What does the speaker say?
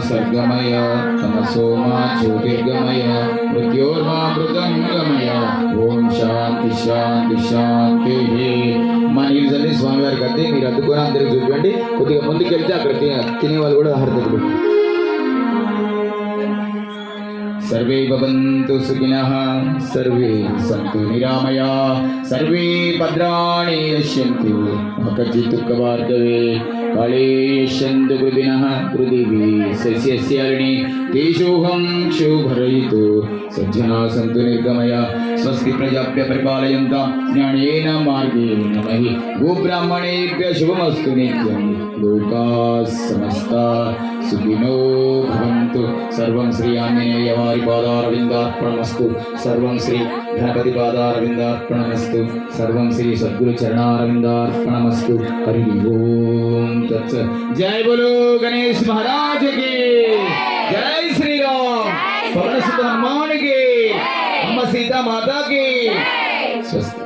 सर्गमय तमसोमा ज्योतिर्गमय मृत्योर्मामृतंगमय ఓం శాంతి శాంతి శాంతి. మా నీళ్ళు చల్లి స్వామివారి కత్తి మీరు అద్దుకొని అందరికి చూపించండి. కొద్దిగా ముందుకెళ్తే అక్కడ తినేవాళ్ళు కూడా ఆహార తగ్గుతుంది. सर्वे भवन्तु सुखिनः सर्वे सन्तु निरामयाः सर्वे भद्राणि पश्यन्तु मा कश्चित् दुःखभार्गवे काले यश्यन्तु कृतिनः पृथिवी सस्यश्यालिनी तेषोऽहं क्षोभरहितो सज्जनाः सन्तु निर्गमया स्वस्ति प्रजाभ्य परिपालयन्तां ज्ञानेन मार्गेण महि गोब्राह्मणेभ्यः शुभमस्तु नित्यं लोकाः समस्ताः सुखिनो भवन्तु. सर्वं श्री आञ्जनेयवारि पादारविन्दार्पणमस्तु सर्वं श्री गणपति पादारविन्दार्पणमस्तु सर्वं श्री सद्गुरु चरणारविन्दार्पणमस्तु. हरि ओम तत्सत्. जय बोलो गणेश महाराज की जय. श्री राम पवन सुत हनुमान की अम्मा सीता माता की. स्वस्ति.